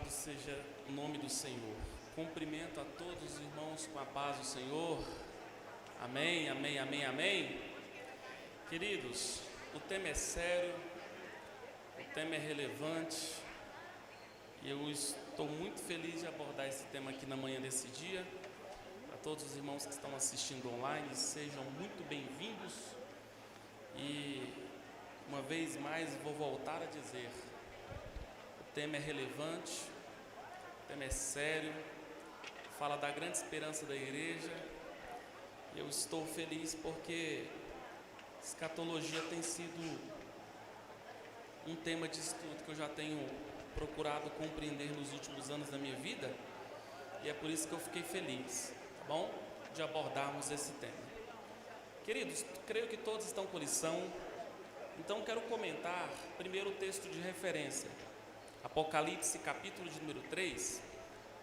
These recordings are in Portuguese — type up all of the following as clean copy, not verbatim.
Louvado seja o nome do Senhor. Cumprimento a todos os irmãos com a paz do Senhor. Amém, amém, amém, amém. Queridos, o tema é sério, o tema é relevante e eu estou muito feliz de abordar esse tema aqui na manhã desse dia. A todos os irmãos que estão assistindo online, sejam muito bem-vindos. E uma vez mais vou voltar a dizer: o tema é relevante, o tema é sério, fala da grande esperança da igreja. Eu estou feliz porque escatologia tem sido um tema de estudo que eu já tenho procurado compreender nos últimos anos da minha vida, e é por isso que eu fiquei feliz, tá bom? De abordarmos esse tema. Queridos, creio que todos estão com lição, então quero comentar primeiro o texto de referência, Apocalipse capítulo de número 3,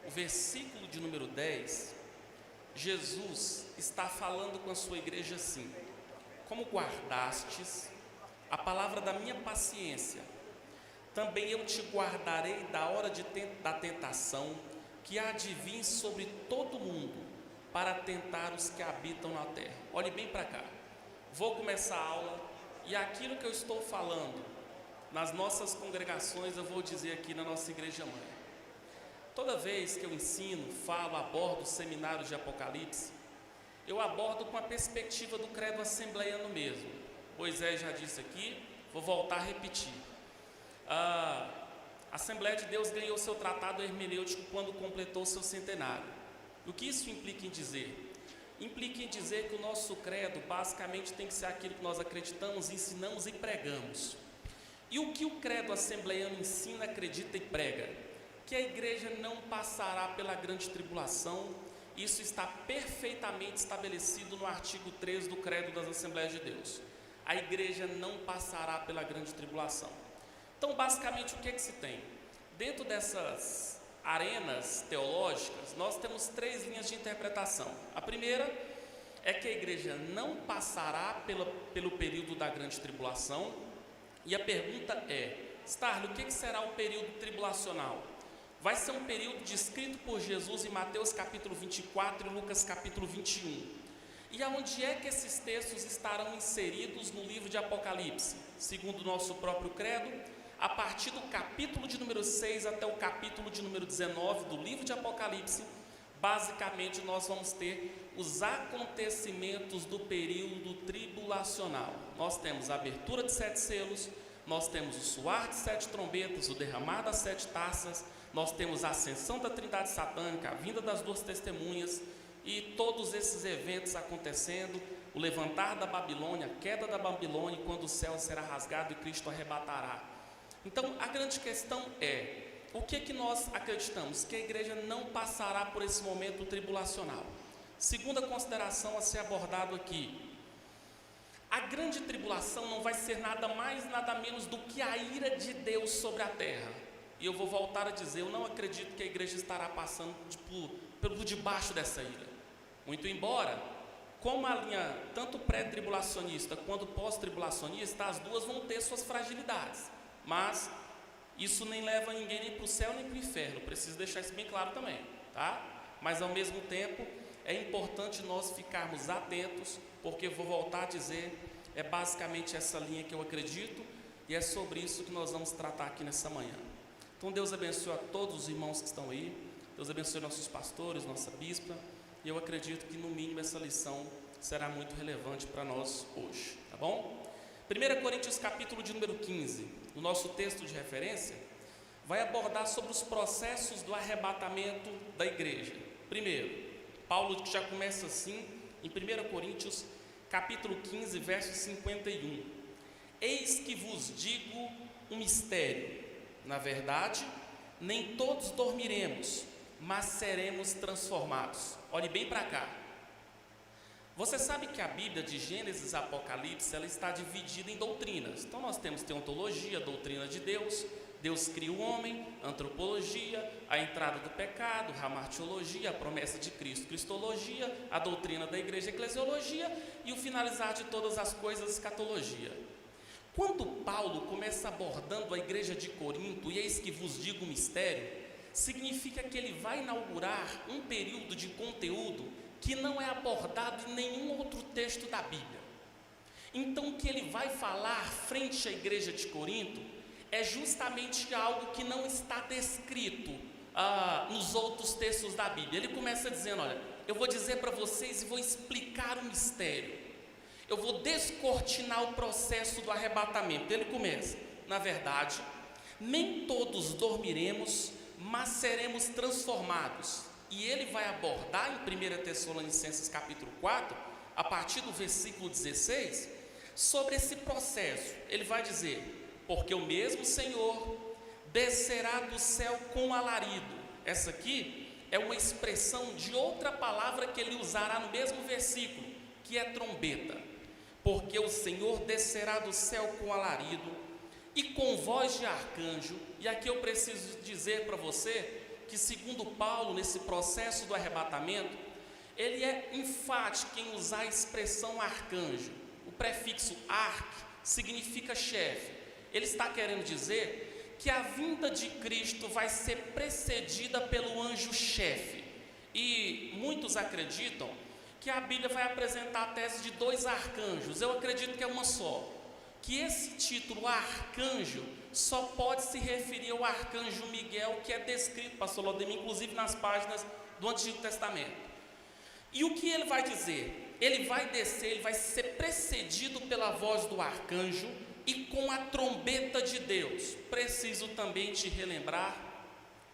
o versículo de número 10. Jesus está falando com a sua igreja assim: como guardastes a palavra da minha paciência, também eu te guardarei da hora da tentação que há de vir sobre todo mundo, para tentar os que habitam na terra. Olhe bem para cá, vou começar a aula, e aquilo que eu estou falando nas nossas congregações, eu vou dizer aqui na nossa igreja mãe. Toda vez que eu ensino, falo, abordo o seminário de Apocalipse, eu abordo com a perspectiva do credo assembleiano mesmo. Moisés já disse aqui, vou voltar a repetir. A Assembleia de Deus ganhou seu tratado hermenêutico quando completou seu centenário. O que isso implica em dizer? Implica em dizer que o nosso credo basicamente tem que ser aquilo que nós acreditamos, ensinamos e pregamos. E o que o credo assembleiano ensina, acredita e prega? Que a igreja não passará pela grande tribulação. Isso está perfeitamente estabelecido no artigo 3 do credo das Assembleias de Deus. A igreja não passará pela grande tribulação. Então, basicamente, o que é que se tem? Dentro dessas arenas teológicas, nós temos três linhas de interpretação. A primeira é que a igreja não passará pelo período da grande tribulação. E a pergunta é: Starley, o que será o período tribulacional? Vai ser um período descrito por Jesus em Mateus capítulo 24 e Lucas capítulo 21. E aonde é que esses textos estarão inseridos no livro de Apocalipse? Segundo o nosso próprio credo, a partir do capítulo de número 6 até o capítulo de número 19 do livro de Apocalipse, basicamente nós vamos ter os acontecimentos do período tribulacional. Nós temos a abertura de 7 selos, nós temos o soar de 7 trombetas, o derramar das 7 taças, nós temos a ascensão da trindade satânica, a vinda das 2 testemunhas, e todos esses eventos acontecendo, o levantar da Babilônia, a queda da Babilônia, quando o céu será rasgado e Cristo arrebatará. Então, a grande questão é: o que é que nós acreditamos? Que a igreja não passará por esse momento tribulacional. Segunda consideração a ser abordado aqui: a grande tribulação não vai ser nada mais, nada menos do que a ira de Deus sobre a terra. E eu vou voltar a dizer, eu não acredito que a igreja estará passando por debaixo dessa ira. Muito embora, como a linha tanto pré-tribulacionista quanto pós-tribulacionista, as duas vão ter suas fragilidades. Mas isso nem leva ninguém nem para o céu nem para o inferno. Preciso deixar isso bem claro também, tá? Mas ao mesmo tempo é importante nós ficarmos atentos, porque vou voltar a dizer, é basicamente essa linha que eu acredito, e é sobre isso que nós vamos tratar aqui nessa manhã. Então Deus abençoe a todos os irmãos que estão aí, Deus abençoe nossos pastores, nossa bispa, e eu acredito que no mínimo essa lição será muito relevante para nós hoje, tá bom? 1 Coríntios capítulo de número 15, o nosso texto de referência, vai abordar sobre os processos do arrebatamento da igreja. Primeiro, Paulo já começa assim, em 1 Coríntios capítulo 15, verso 51. Eis que vos digo um mistério, na verdade, nem todos dormiremos, mas seremos transformados. Olhe bem para cá. Você sabe que a Bíblia de Gênesis a Apocalipse, ela está dividida em doutrinas. Então nós temos teontologia, doutrina de Deus, Deus cria o homem, antropologia, a entrada do pecado, hamartiologia, a promessa de Cristo, cristologia, a doutrina da igreja, eclesiologia, e o finalizar de todas as coisas, escatologia. Quando Paulo começa abordando a igreja de Corinto, e eis que vos digo um mistério, significa que ele vai inaugurar um período de conteúdo que não é abordado em nenhum outro texto da Bíblia. Então, o que ele vai falar frente à igreja de Corinto é justamente algo que não está descrito nos outros textos da Bíblia. Ele começa dizendo: olha, eu vou dizer para vocês e vou explicar o mistério, eu vou descortinar o processo do arrebatamento. Ele começa: na verdade, nem todos dormiremos, mas seremos transformados. E ele vai abordar em 1 Tessalonicenses capítulo 4, a partir do versículo 16, sobre esse processo. Ele vai dizer: porque o mesmo Senhor descerá do céu com alarido. Essa aqui é uma expressão de outra palavra que ele usará no mesmo versículo, que é trombeta. Porque o Senhor descerá do céu com alarido e com voz de arcanjo. E aqui eu preciso dizer para você que, segundo Paulo, nesse processo do arrebatamento, ele é enfático em usar a expressão arcanjo. O prefixo arc significa chefe. Ele está querendo dizer que a vinda de Cristo vai ser precedida pelo anjo-chefe. E muitos acreditam que a Bíblia vai apresentar a tese de 2 arcanjos. Eu acredito que é uma só. Que esse título arcanjo só pode se referir ao arcanjo Miguel, que é descrito, pastor Lodemir, inclusive nas páginas do Antigo Testamento. E o que ele vai dizer? Ele vai descer, ele vai ser precedido pela voz do arcanjo e com a trombeta de Deus. Preciso também te relembrar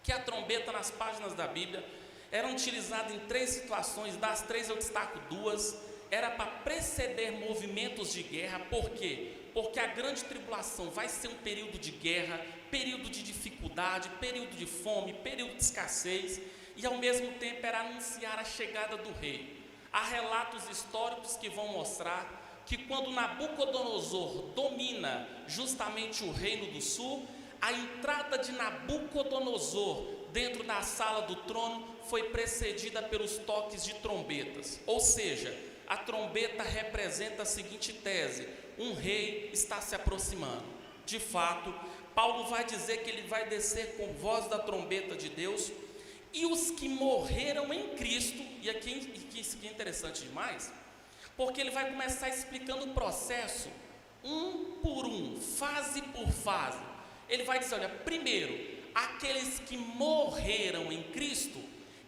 que a trombeta nas páginas da Bíblia era utilizada em 3 situações. Das 3 eu destaco 2. Era para preceder movimentos de guerra. Por quê? Porque a grande tribulação vai ser um período de guerra, período de dificuldade, período de fome, período de escassez, e ao mesmo tempo era anunciar a chegada do rei. Há relatos históricos que vão mostrar que quando Nabucodonosor domina justamente o reino do sul, a entrada de Nabucodonosor dentro da sala do trono foi precedida pelos toques de trombetas. Ou seja, a trombeta representa a seguinte tese: um rei está se aproximando. De fato, Paulo vai dizer que ele vai descer com voz da trombeta de Deus, e os que morreram em Cristo, e aqui isso aqui é interessante demais, porque ele vai começar explicando o processo, um por um, fase por fase. Ele vai dizer: olha, primeiro, aqueles que morreram em Cristo,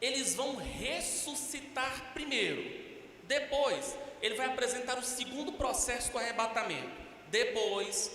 eles vão ressuscitar primeiro. Depois, ele vai apresentar o segundo processo do arrebatamento. Depois,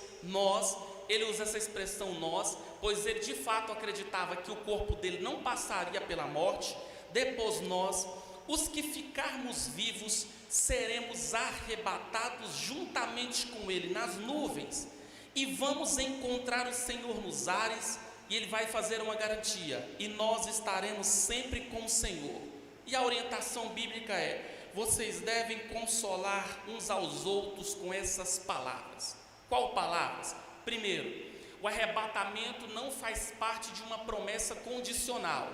ele usa essa expressão nós, pois ele de fato acreditava que o corpo dele não passaria pela morte. Depois nós, os que ficarmos vivos, seremos arrebatados juntamente com ele nas nuvens, e vamos encontrar o Senhor nos ares, e ele vai fazer uma garantia: e nós estaremos sempre com o Senhor. E a orientação bíblica é: vocês devem consolar uns aos outros com essas palavras. Qual palavras? Primeiro, o arrebatamento não faz parte de uma promessa condicional.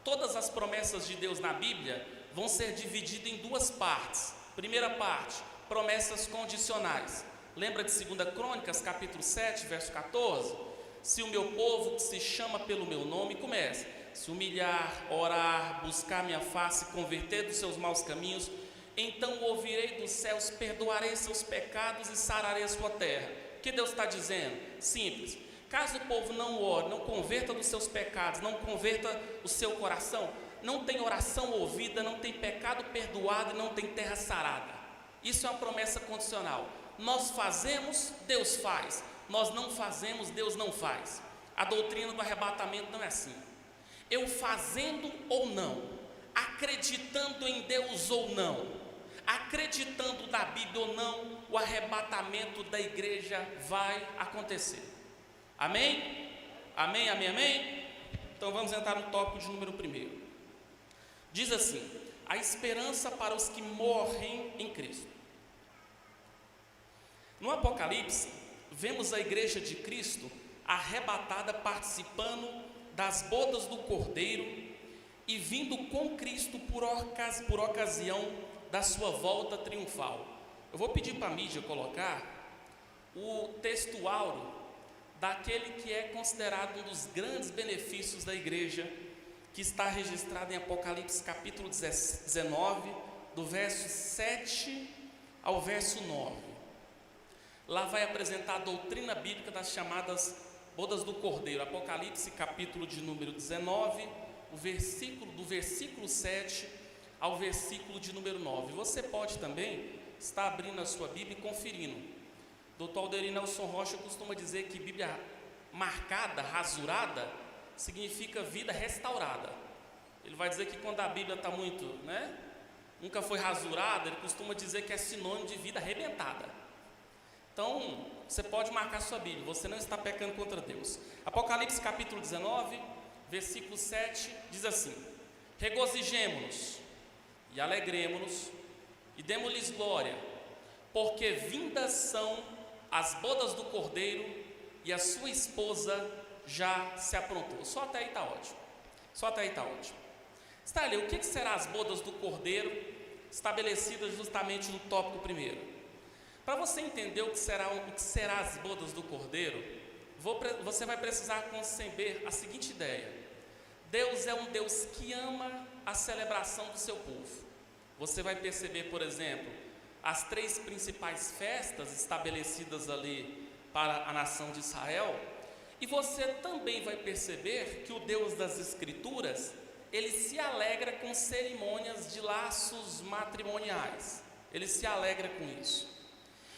Todas as promessas de Deus na Bíblia vão ser divididas em 2 partes. Primeira parte, promessas condicionais. Lembra de 2 Crônicas, capítulo 7, verso 14? Se o meu povo, que se chama pelo meu nome, começa: se humilhar, orar, buscar minha face, converter dos seus maus caminhos, então ouvirei dos céus, perdoarei seus pecados e sararei a sua terra. O que Deus está dizendo? Simples: caso o povo não ore, não converta dos seus pecados, não converta o seu coração, não tem oração ouvida, não tem pecado perdoado e não tem terra sarada. Isso é uma promessa condicional. Nós fazemos, Deus faz. Nós não fazemos, Deus não faz. A doutrina do arrebatamento não é assim. Eu fazendo ou não, acreditando em Deus ou não, acreditando na Bíblia ou não, o arrebatamento da igreja vai acontecer. Amém? Amém, amém, amém? Então vamos entrar no tópico de número 1. Diz assim: a esperança para os que morrem em Cristo. No Apocalipse, vemos a igreja de Cristo arrebatada participando das bodas do Cordeiro e vindo com Cristo por ocasião da sua volta triunfal. Eu vou pedir para a mídia colocar o texto áureo daquele que é considerado um dos grandes benefícios da igreja, que está registrado em Apocalipse capítulo 19, do verso 7 ao verso 9. Lá vai apresentar a doutrina bíblica das chamadas bodas do Cordeiro. Apocalipse capítulo de número 19, do versículo 7 ao versículo de número 9. Você pode também estar abrindo a sua Bíblia e conferindo. Dr. Alderino Nelson Rocha costuma dizer que Bíblia marcada, rasurada, significa vida restaurada. Ele vai dizer que quando a Bíblia está muito, nunca foi rasurada, ele costuma dizer que é sinônimo de vida arrebentada. Então, você pode marcar sua Bíblia, você não está pecando contra Deus. Apocalipse capítulo 19, versículo 7, diz assim: regozijemo-nos e alegremo-nos e demos-lhes glória, porque vindas são as bodas do Cordeiro e a sua esposa já se aprontou. Só até aí está ótimo. Está ali, o que será as bodas do Cordeiro, estabelecidas justamente no tópico primeiro. Para você entender o que será as bodas do Cordeiro, você vai precisar conceber a seguinte ideia: Deus é um Deus que ama a celebração do seu povo. Você vai perceber, por exemplo, as 3 principais festas estabelecidas ali para a nação de Israel, e você também vai perceber que o Deus das Escrituras, ele se alegra com cerimônias de laços matrimoniais, ele se alegra com isso.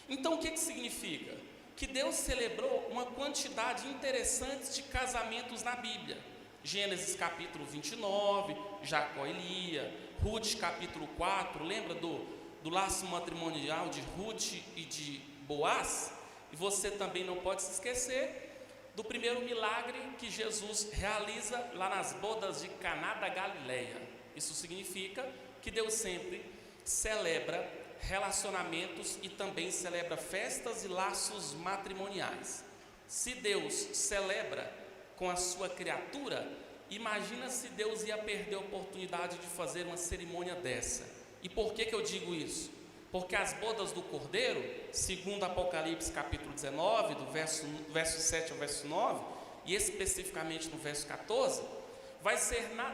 Então o que significa? Que Deus celebrou uma quantidade interessante de casamentos na Bíblia. Gênesis capítulo 29, Jacó e Lia, Ruth capítulo 4, lembra do laço matrimonial de Ruth e de Boaz? E você também não pode se esquecer do primeiro milagre que Jesus realiza lá nas bodas de Caná da Galileia. Isso significa que Deus sempre celebra relacionamentos e também celebra festas e laços matrimoniais. Se Deus celebra com a sua criatura, imagina se Deus ia perder a oportunidade de fazer uma cerimônia dessa. E por que eu digo isso? Porque as bodas do Cordeiro, segundo Apocalipse capítulo 19, do verso 7 ao verso 9, e especificamente no verso 14,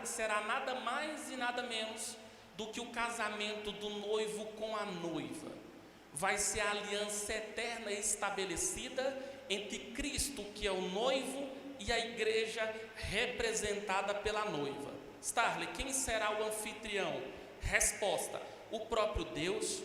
será nada mais e nada menos do que o casamento do noivo com a noiva. Vai ser a aliança eterna estabelecida entre Cristo, que é o noivo, e a igreja representada pela noiva. Starley, quem será o anfitrião? Resposta: o próprio Deus.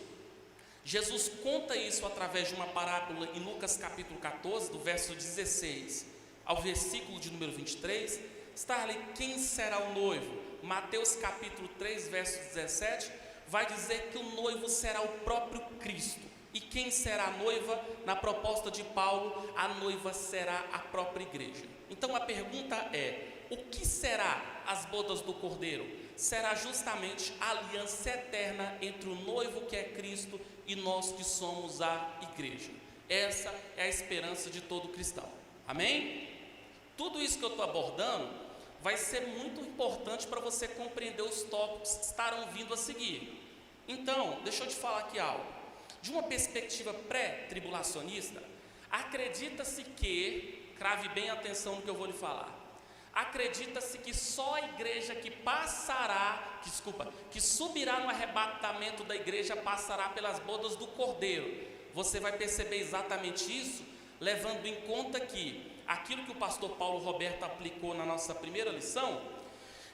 Jesus conta isso através de uma parábola em Lucas capítulo 14, do verso 16 ao versículo de número 23. Starley, quem será o noivo? Mateus capítulo 3, verso 17, vai dizer que o noivo será o próprio Cristo. E quem será a noiva? Na proposta de Paulo, a noiva será a própria igreja. Então a pergunta é: o que será as bodas do Cordeiro? Será justamente a aliança eterna entre o noivo, que é Cristo, e nós que somos a igreja. Essa é a esperança de todo cristão. Amém? Tudo isso que eu estou abordando vai ser muito importante para você compreender os tópicos que estarão vindo a seguir. Então, deixa eu te falar aqui algo. De uma perspectiva pré-tribulacionista, acredita-se que, crave bem atenção no que eu vou lhe falar, acredita-se que só a igreja que subirá no arrebatamento da igreja passará pelas bodas do Cordeiro. Você vai perceber exatamente isso, levando em conta que aquilo que o pastor Paulo Roberto aplicou na nossa primeira lição,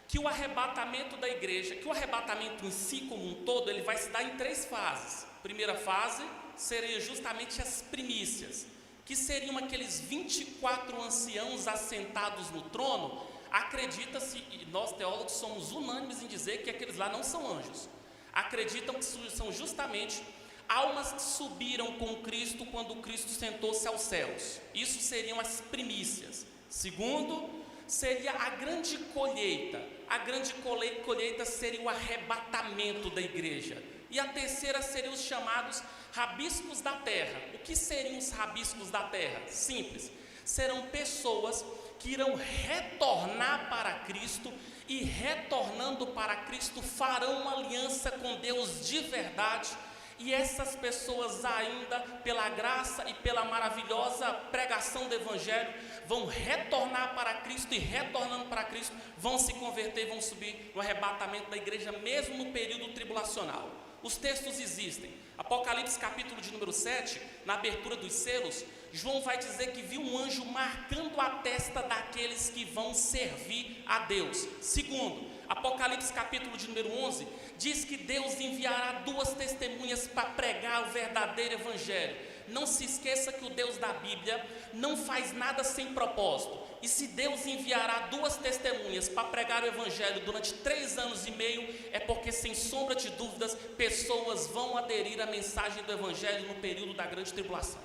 que o arrebatamento da igreja, que o arrebatamento em si como um todo, ele vai se dar em 3 fases. Primeira fase seria justamente as primícias, que seriam aqueles 24 anciãos assentados no trono. Acredita-se, e nós teólogos somos unânimes em dizer que aqueles lá não são anjos. Acreditam que são justamente almas que subiram com Cristo quando Cristo sentou-se aos céus. Isso seriam as primícias. Segundo, seria a grande colheita. A grande colheita seria o arrebatamento da igreja. E a terceira seriam os chamados rabiscos da terra. O que seriam os rabiscos da terra? Simples. Serão pessoas que irão retornar para Cristo e, retornando para Cristo, farão uma aliança com Deus de verdade. E essas pessoas ainda, pela graça e pela maravilhosa pregação do Evangelho, vão retornar para Cristo, e retornando para Cristo, vão se converter e vão subir no arrebatamento da igreja, mesmo no período tribulacional. Os textos existem. Apocalipse capítulo de número 7, na abertura dos selos, João vai dizer que viu um anjo marcando a testa daqueles que vão servir a Deus. Segundo, Apocalipse capítulo de número 11, diz que Deus enviará 2 testemunhas para pregar o verdadeiro evangelho. Não se esqueça que o Deus da Bíblia não faz nada sem propósito. E se Deus enviará 2 testemunhas para pregar o evangelho durante 3 anos e meio, é porque, sem sombra de dúvidas, pessoas vão aderir à mensagem do evangelho no período da grande tribulação.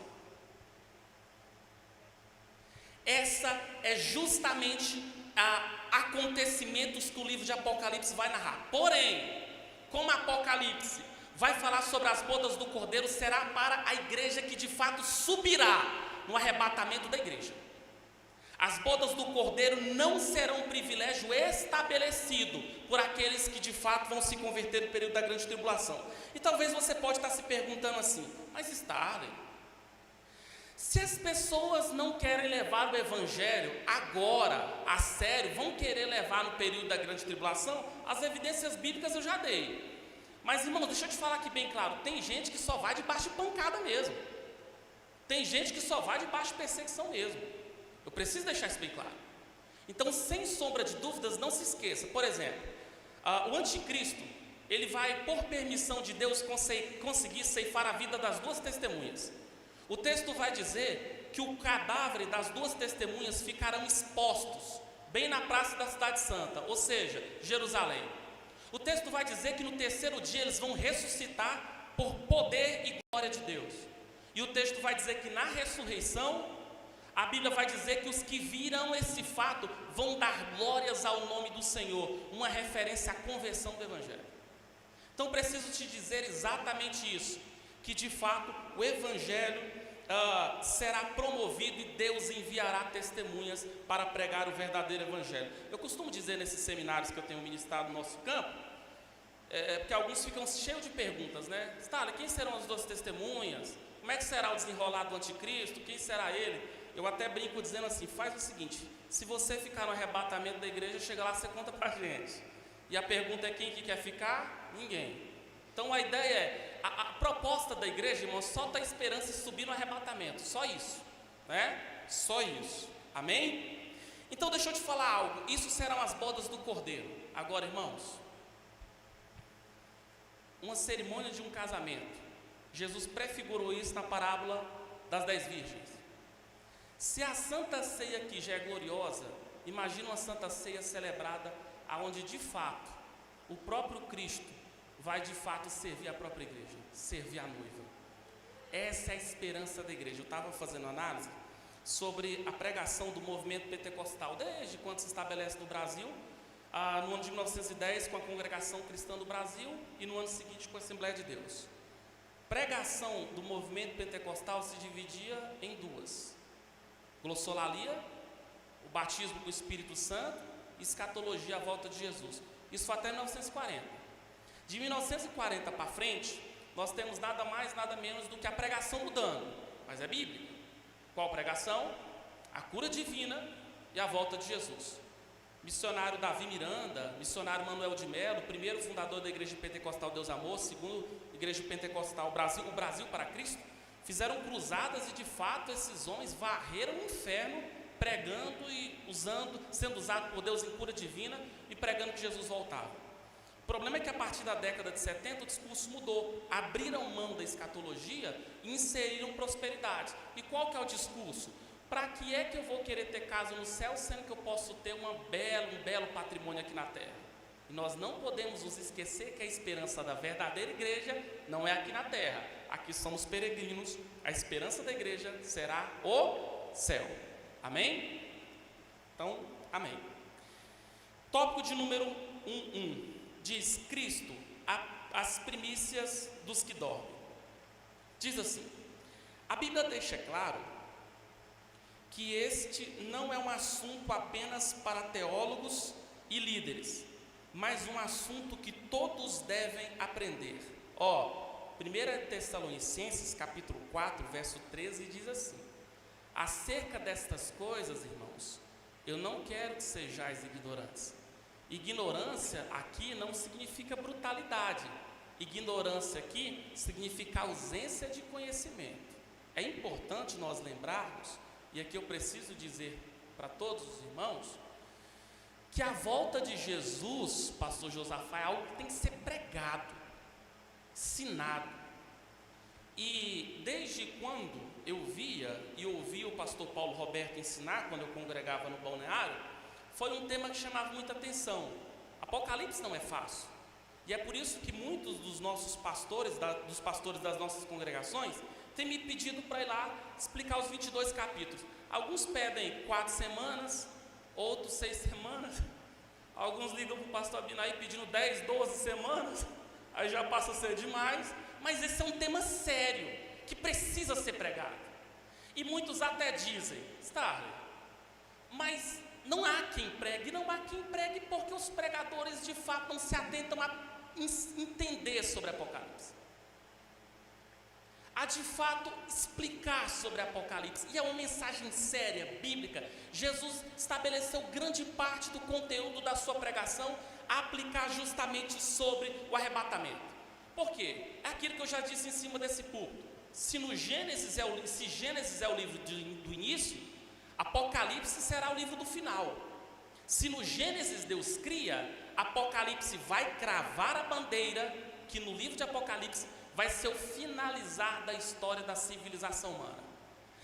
Essa é justamente acontecimentos que o livro de Apocalipse vai narrar. Porém, como Apocalipse vai falar sobre as bodas do Cordeiro, será para a igreja que de fato subirá no arrebatamento da igreja. As bodas do Cordeiro não serão um privilégio estabelecido por aqueles que de fato vão se converter no período da grande tribulação. E talvez você pode estar se perguntando assim: mas Starley, se as pessoas não querem levar o evangelho agora a sério, vão querer levar no período da grande tribulação, as evidências bíblicas eu já dei. Mas, irmãos, deixa eu te falar aqui bem claro, tem gente que só vai debaixo de pancada mesmo. Tem gente que só vai debaixo de perseguição mesmo. Eu preciso deixar isso bem claro. Então, sem sombra de dúvidas, não se esqueça. Por exemplo, o anticristo, ele vai, por permissão de Deus, conseguir ceifar a vida das 2 testemunhas. O texto vai dizer que o cadáver das 2 testemunhas ficarão expostos bem na praça da cidade santa, ou seja, Jerusalém. O texto vai dizer que no 3º dia eles vão ressuscitar por poder e glória de Deus. E o texto vai dizer que na ressurreição, a Bíblia vai dizer que os que viram esse fato vão dar glórias ao nome do Senhor, uma referência à conversão do Evangelho. Então preciso te dizer exatamente isso, que de fato o Evangelho será promovido e Deus enviará testemunhas para pregar o verdadeiro Evangelho. Eu costumo dizer nesses seminários que eu tenho ministrado no nosso campo, porque alguns ficam cheios de perguntas, né? Starley, quem serão as 2 testemunhas? Como é que será o desenrolar do anticristo? Quem será ele? Eu até brinco dizendo assim: faz o seguinte, se você ficar no arrebatamento da igreja, chega lá, você conta pra gente. E a pergunta é: quem que quer ficar? Ninguém. Então a ideia é, a proposta da igreja, irmão, só está esperando se subir no arrebatamento, só isso, né? Só isso, amém? Então deixa eu te falar algo, isso serão as bodas do Cordeiro. Agora, irmãos, uma cerimônia de um casamento, Jesus prefigurou isso na parábola das 10 virgens. Se a Santa Ceia aqui já é gloriosa, imagina uma Santa Ceia celebrada, aonde de fato o próprio Cristo vai de fato servir a própria igreja, servir a noiva. Essa é a esperança da igreja. Eu estava fazendo análise sobre a pregação do movimento pentecostal, desde quando se estabelece no Brasil, no ano de 1910 com a Congregação Cristã do Brasil e no ano seguinte com a Assembleia de Deus. Pregação do movimento pentecostal se dividia em 2: glossolalia, o batismo com o Espírito Santo, e escatologia, a volta de Jesus. Isso foi até 1940. De 1940 para frente, nós temos nada mais, nada menos do que a pregação mudando, mas é bíblica. Qual pregação? A cura divina e a volta de Jesus. Missionário Davi Miranda, missionário Manuel de Melo, primeiro fundador da Igreja Pentecostal Deus Amor, segundo Igreja Pentecostal Brasil, o Brasil para Cristo, fizeram cruzadas e de fato esses homens varreram o inferno, pregando e sendo usado por Deus em cura divina e pregando que Jesus voltava. O problema é que a partir da década de 70 o discurso mudou, abriram mão da escatologia e inseriram prosperidade. E qual que é o discurso? Para que é que eu vou querer ter casa no céu, sendo que eu posso ter um belo patrimônio aqui na terra? E nós não podemos nos esquecer que a esperança da verdadeira igreja não é aqui na terra. Aqui somos peregrinos, a esperança da igreja será o céu. Amém? Então, amém. Tópico de número 1. Diz Cristo, as primícias dos que dormem. Diz assim: a Bíblia deixa claro que este não é um assunto apenas para teólogos e líderes, mas um assunto que todos devem aprender. 1 Tessalonicenses, capítulo 4, verso 13, diz assim: acerca destas coisas, irmãos, eu não quero que sejais ignorantes. Ignorância aqui não significa brutalidade. Ignorância aqui significa ausência de conhecimento. É importante nós lembrarmos, e aqui eu preciso dizer para todos os irmãos, que a volta de Jesus, pastor Josafá, é algo que tem que ser pregado, ensinado. E desde quando eu via e ouvia o pastor Paulo Roberto ensinar, quando eu congregava no balneário, foi um tema que chamava muita atenção. Apocalipse não é fácil. E é por isso que muitos dos nossos pastores, dos pastores das nossas congregações, têm me pedido para ir lá explicar os 22 capítulos. Alguns pedem 4 semanas, outros 6 semanas. Alguns ligam para o pastor Abinai pedindo 10, 12 semanas. Aí já passa a ser demais. Mas esse é um tema sério, que precisa ser pregado. E muitos até dizem: Starley, mas não há quem pregue. Não há quem pregue porque os pregadores de fato não se atentam a entender sobre Apocalipse, a de fato explicar sobre Apocalipse. E é uma mensagem séria, bíblica. Jesus estabeleceu grande parte do conteúdo da sua pregação a aplicar justamente sobre o arrebatamento. Por quê? É aquilo que eu já disse em cima desse púlpito. Se Gênesis é o livro do início, Apocalipse será o livro do final. Se no Gênesis Deus cria, Apocalipse vai cravar a bandeira que no livro de Apocalipse vai ser o finalizar da história da civilização humana.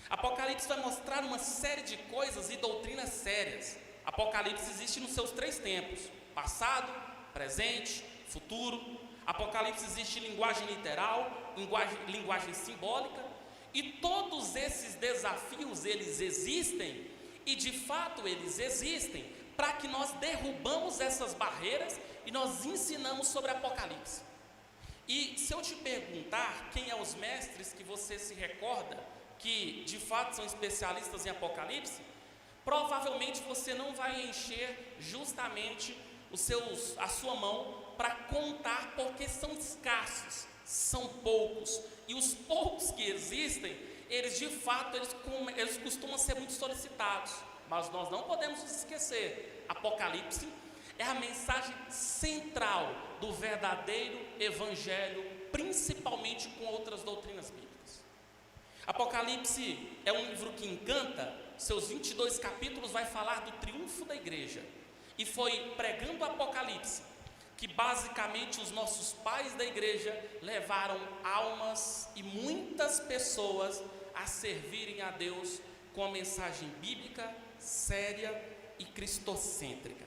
Apocalipse vai mostrar uma série de coisas e doutrinas sérias. Apocalipse existe nos seus 3 tempos: passado, presente, futuro. Apocalipse existe em linguagem literal, linguagem simbólica. E todos esses desafios, eles existem, e de fato eles existem, para que nós derrubamos essas barreiras e nós ensinamos sobre Apocalipse. E se eu te perguntar quem é os mestres que você se recorda, que de fato são especialistas em Apocalipse, provavelmente você não vai encher justamente a sua mão para contar, porque são escassos, são poucos. E os poucos que existem, eles de fato, eles costumam ser muito solicitados. Mas nós não podemos nos esquecer, Apocalipse é a mensagem central do verdadeiro evangelho, principalmente com outras doutrinas bíblicas. Apocalipse é um livro que encanta. Seus 22 capítulos vai falar do triunfo da igreja. E foi pregando Apocalipse que basicamente os nossos pais da igreja levaram almas e muitas pessoas a servirem a Deus com a mensagem bíblica, séria e cristocêntrica.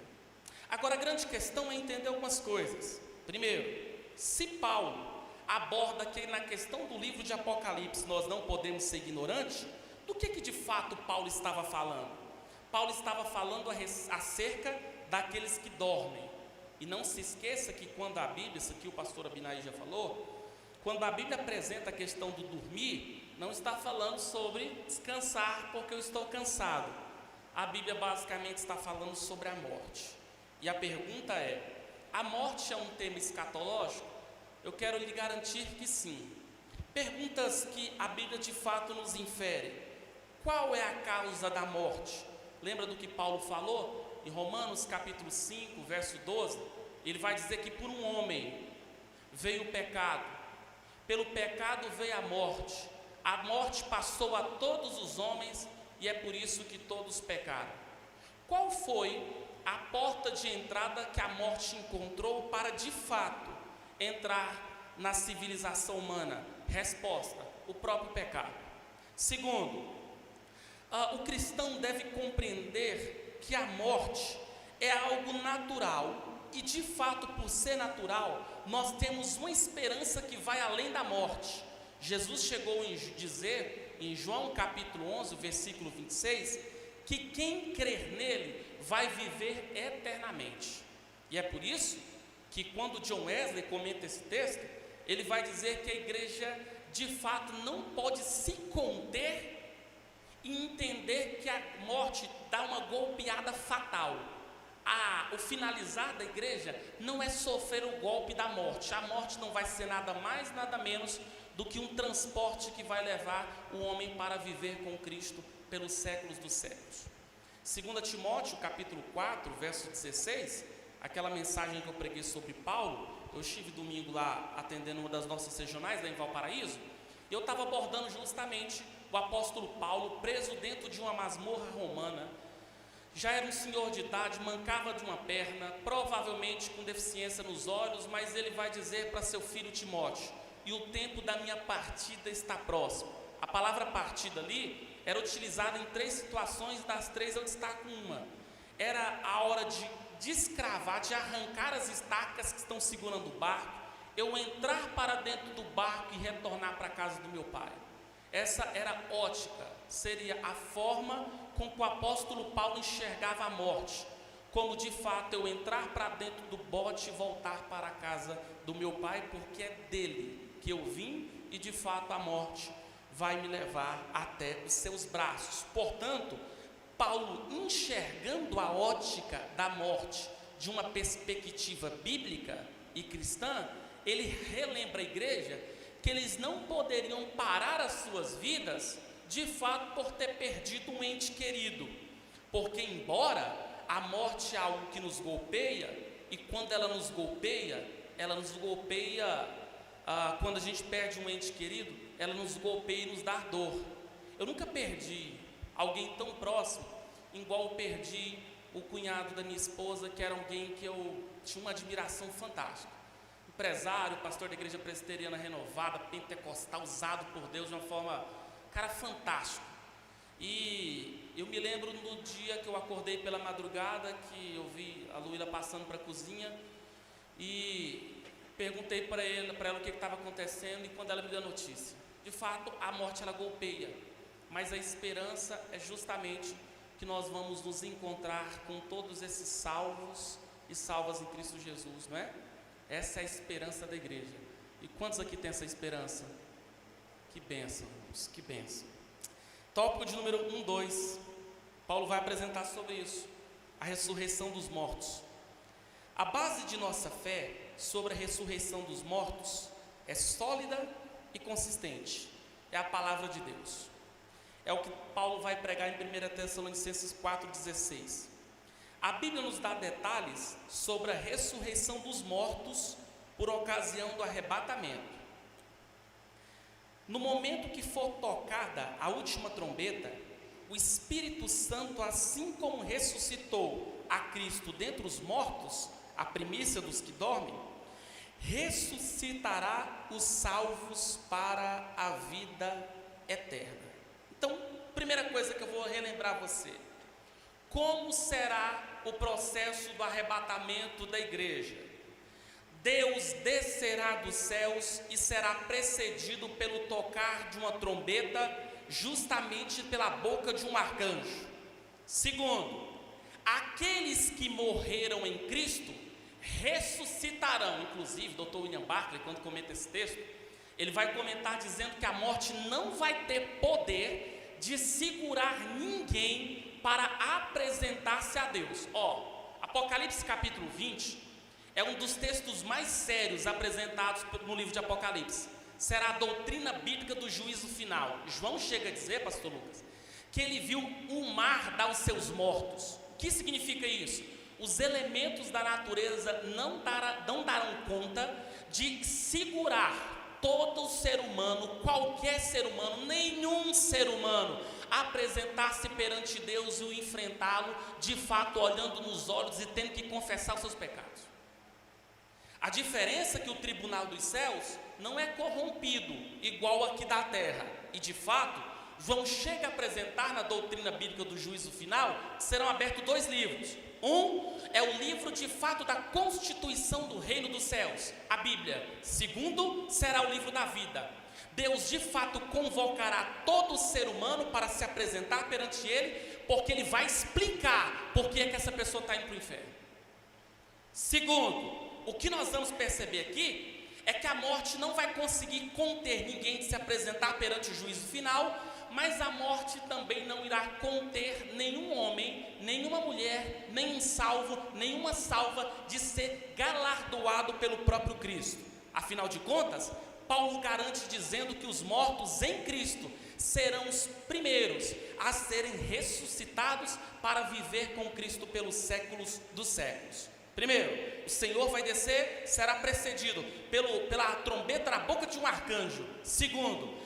Agora a grande questão é entender algumas coisas. Primeiro, se Paulo aborda que na questão do livro de Apocalipse nós não podemos ser ignorantes, do que de fato Paulo estava falando? Paulo estava falando acerca daqueles que dormem. E não se esqueça que quando a Bíblia, isso aqui o pastor Abinai já falou, quando a Bíblia apresenta a questão do dormir, não está falando sobre descansar porque eu estou cansado. A Bíblia basicamente está falando sobre a morte. E a pergunta é: a morte é um tema escatológico? Eu quero lhe garantir que sim. Perguntas que a Bíblia de fato nos infere: qual é a causa da morte? Lembra do que Paulo falou? Em Romanos capítulo 5, verso 12, ele vai dizer que por um homem veio o pecado, pelo pecado veio a morte passou a todos os homens e é por isso que todos pecaram. Qual foi a porta de entrada que a morte encontrou para de fato entrar na civilização humana? Resposta: o próprio pecado. Segundo, o cristão deve compreender que a morte é algo natural e de fato, por ser natural, nós temos uma esperança que vai além da morte. Jesus chegou a dizer em João capítulo 11, versículo 26, que quem crer nele vai viver eternamente. E é por isso que quando John Wesley comenta esse texto, ele vai dizer que a igreja de fato não pode se conter e entender que a morte dá uma golpeada fatal. o finalizar da igreja não é sofrer o golpe da morte. A morte não vai ser nada mais, nada menos do que um transporte que vai levar o homem para viver com Cristo pelos séculos dos séculos. 2 Timóteo, capítulo 4, verso 16, aquela mensagem que eu preguei sobre Paulo, eu estive domingo lá atendendo uma das nossas regionais, lá em Valparaíso, e eu estava abordando justamente o apóstolo Paulo, preso dentro de uma masmorra romana. Já era um senhor de idade, mancava de uma perna, provavelmente com deficiência nos olhos, mas ele vai dizer para seu filho Timóteo: e o tempo da minha partida está próximo. A palavra partida ali era utilizada em 3 situações, das 3 eu destaco uma. Era a hora de descravar, de arrancar as estacas que estão segurando o barco, eu entrar para dentro do barco e retornar para a casa do meu pai. Essa era a ótica, seria a forma com que o apóstolo Paulo enxergava a morte, como de fato eu entrar para dentro do bote e voltar para a casa do meu pai, porque é dele que eu vim e de fato a morte vai me levar até os seus braços. Portanto, Paulo, enxergando a ótica da morte de uma perspectiva bíblica e cristã, ele relembra a igreja que eles não poderiam parar as suas vidas, de fato, por ter perdido um ente querido, porque embora a morte é algo que nos golpeia, e quando ela nos golpeia, quando a gente perde um ente querido, ela nos golpeia e nos dá dor. Eu nunca perdi alguém tão próximo, igual eu perdi o cunhado da minha esposa, que era alguém que eu tinha uma admiração fantástica. Empresário, pastor da igreja presbiteriana renovada, pentecostal, usado por Deus de uma forma, cara, fantástico. E eu me lembro no dia que eu acordei pela madrugada, que eu vi a Luíla passando para a cozinha e perguntei para ela o que estava acontecendo, e quando ela me deu a notícia, de fato a morte ela golpeia, mas a esperança é justamente que nós vamos nos encontrar com todos esses salvos e salvas em Cristo Jesus, não é? Essa é a esperança da igreja. E quantos aqui tem essa esperança? Que bênção, irmãos, que bênção. Tópico de número 2, Paulo vai apresentar sobre isso, a ressurreição dos mortos. A base de nossa fé sobre a ressurreição dos mortos é sólida e consistente, é a palavra de Deus. É o que Paulo vai pregar em 1 Tessalonicenses 4,16. A Bíblia nos dá detalhes sobre a ressurreição dos mortos por ocasião do arrebatamento. No momento que for tocada a última trombeta, o Espírito Santo, assim como ressuscitou a Cristo dentre os mortos, a primícia dos que dormem, ressuscitará os salvos para a vida eterna. Então, primeira coisa que eu vou relembrar você: como será o processo do arrebatamento da igreja? Deus descerá dos céus e será precedido pelo tocar de uma trombeta, justamente pela boca de um arcanjo. Segundo, aqueles que morreram em Cristo ressuscitarão. Inclusive, Dr. William Barclay, quando comenta esse texto, ele vai comentar dizendo que a morte não vai ter poder de segurar ninguém para apresentar-se a Deus. Apocalipse capítulo 20 é um dos textos mais sérios apresentados no livro de Apocalipse. Será a doutrina bíblica do juízo final. João chega a dizer, pastor Lucas, que ele viu o mar dar os seus mortos. O que significa isso? Os elementos da natureza não darão conta de segurar todo ser humano, qualquer ser humano, nenhum ser humano, apresentar-se perante Deus e o enfrentá-lo, de fato olhando nos olhos e tendo que confessar os seus pecados. A diferença é que o tribunal dos céus não é corrompido igual aqui da terra, e de fato João chega a apresentar na doutrina bíblica do juízo final, serão abertos 2 livros. Um é o livro de fato da constituição do reino dos céus, a Bíblia. Segundo será o livro da vida. Deus de fato convocará todo ser humano para se apresentar perante Ele, porque Ele vai explicar por que é que essa pessoa está indo para o inferno. Segundo, o que nós vamos perceber aqui é que a morte não vai conseguir conter ninguém de se apresentar perante o juízo final, mas a morte também não irá conter nenhum homem, nenhuma mulher, nenhum salvo, nenhuma salva de ser galardoado pelo próprio Cristo. Afinal de contas, Paulo garante dizendo que os mortos em Cristo serão os primeiros a serem ressuscitados para viver com Cristo pelos séculos dos séculos. Primeiro, o Senhor vai descer, será precedido pela trombeta na boca de um arcanjo. Segundo,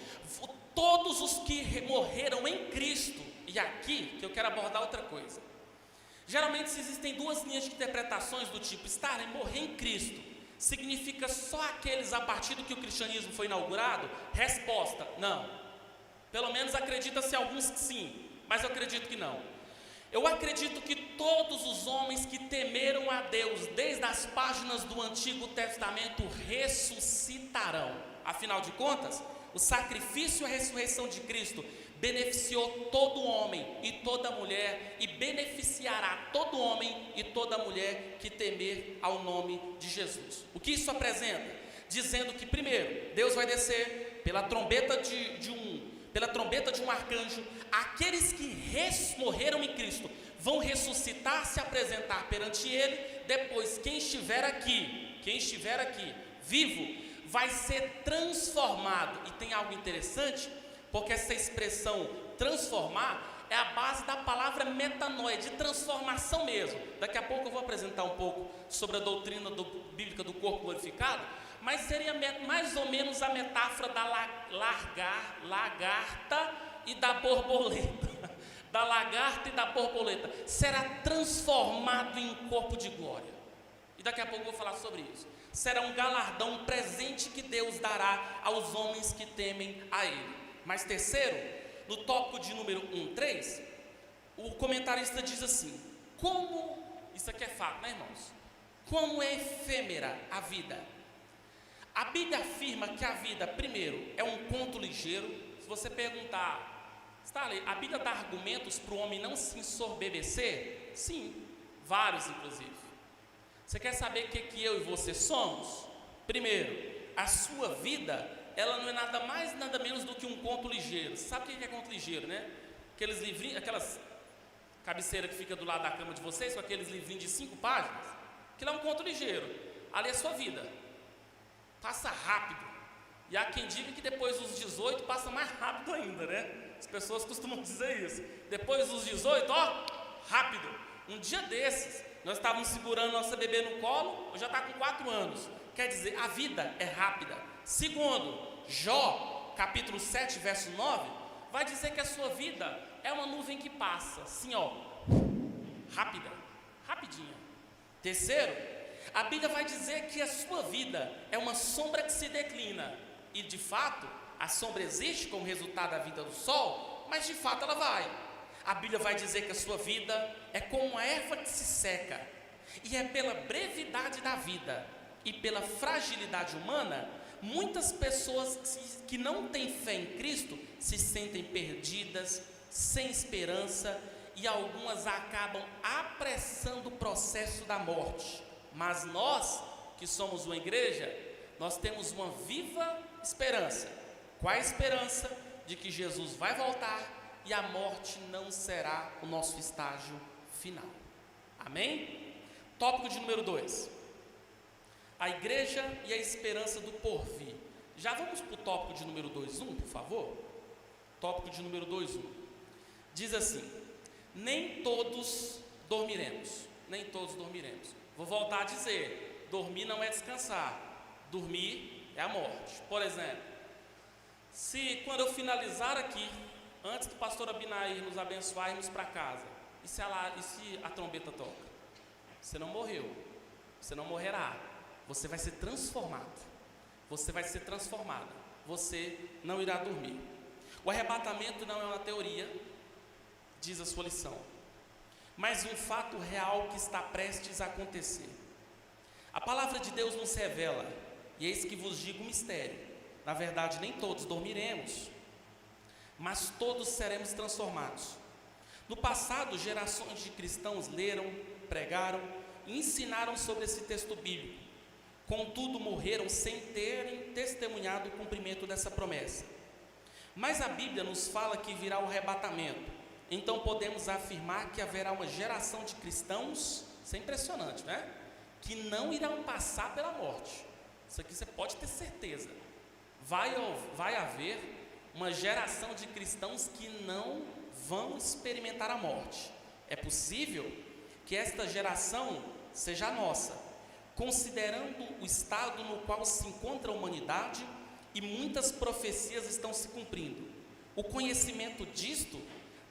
todos os que morreram em Cristo. E aqui que eu quero abordar outra coisa. Geralmente existem duas linhas de interpretações do tipo: morrer em Cristo significa só aqueles a partir do que o cristianismo foi inaugurado? Resposta: não. Pelo menos acredita-se alguns que sim, mas eu acredito que não. Eu acredito que todos os homens que temeram a Deus desde as páginas do Antigo Testamento ressuscitarão. Afinal de contas, o sacrifício e a ressurreição de Cristo beneficiou todo homem e toda mulher, e beneficiará todo homem e toda mulher que temer ao nome de Jesus. O que isso apresenta? Dizendo que, primeiro, Deus vai descer pela trombeta de um arcanjo. Aqueles que morreram em Cristo vão ressuscitar, se apresentar perante Ele. Depois, quem estiver aqui vivo, vai ser transformado. E tem algo interessante, porque essa expressão transformar é a base da palavra metanoia, de transformação mesmo. Daqui a pouco eu vou apresentar um pouco sobre a doutrina bíblica do corpo glorificado, mas seria mais ou menos a metáfora da lagarta e da borboleta. Da lagarta e da borboleta. Será transformado em um corpo de glória. E daqui a pouco eu vou falar sobre isso. Será um galardão, um presente que Deus dará aos homens que temem a Ele. Mas terceiro, no tópico de número 1:3, o comentarista diz assim: isso aqui é fato, né, irmãos? Como é efêmera a vida. A Bíblia afirma que a vida, primeiro, é um conto ligeiro. Se você perguntar, a Bíblia dá argumentos para o homem não se ensorbebecer? Sim, vários inclusive. Você quer saber o que eu e você somos? Primeiro, a sua vida, ela não é nada mais, nada menos do que um conto ligeiro. Você sabe o que é conto ligeiro, né? Aqueles livrinhos, aquelas cabeceiras que fica do lado da cama de vocês, com aqueles livrinhos de 5 páginas. Aquilo é um conto ligeiro. Ali é a sua vida. Passa rápido. E há quem diga que depois dos 18 passa mais rápido ainda, né? As pessoas costumam dizer isso. Depois dos 18, rápido. Um dia desses, nós estávamos segurando nossa bebê no colo, já está com 4 anos. Quer dizer, a vida é rápida. Segundo, Jó, capítulo 7, verso 9, vai dizer que a sua vida é uma nuvem que passa, assim, rápida, rapidinha. Terceiro, a Bíblia vai dizer que a sua vida é uma sombra que se declina. E de fato, a sombra existe como resultado da vida do sol, mas de fato ela vai. A Bíblia vai dizer que a sua vida é como uma erva que se seca. E é pela brevidade da vida e pela fragilidade humana, muitas pessoas que não têm fé em Cristo se sentem perdidas, sem esperança, e algumas acabam apressando o processo da morte. Mas nós, que somos uma igreja, nós temos uma viva esperança. Qual a esperança? De que Jesus vai voltar e a morte não será o nosso estágio final. Amém? Tópico de número 2. A igreja e a esperança do porvir. Já vamos para o tópico de número 2:1, por favor? Tópico de número 2:1. Diz assim: nem todos dormiremos. Nem todos dormiremos. Vou voltar a dizer: dormir não é descansar. Dormir é a morte. Por exemplo, se quando eu finalizar aqui, antes do pastor Abinair nos abençoar e irmos para casa, e se a trombeta toca? Você não morreu. Você não morrerá. Você vai ser transformado. Você vai ser transformada. Você não irá dormir. O arrebatamento não é uma teoria, diz a sua lição, mas um fato real que está prestes a acontecer. A palavra de Deus nos revela, e eis que vos digo um mistério: na verdade nem todos dormiremos, mas todos seremos transformados. No passado, gerações de cristãos leram, pregaram e ensinaram sobre esse texto bíblico. Contudo, morreram sem terem testemunhado o cumprimento dessa promessa. Mas a Bíblia nos fala que virá o arrebatamento. Então podemos afirmar que haverá uma geração de cristãos, isso é impressionante, né? Que não irão passar pela morte. Isso aqui você pode ter certeza. Vai haver uma geração de cristãos que não vão experimentar a morte. É possível que esta geração seja a nossa, considerando o estado no qual se encontra a humanidade e muitas profecias estão se cumprindo. O conhecimento disto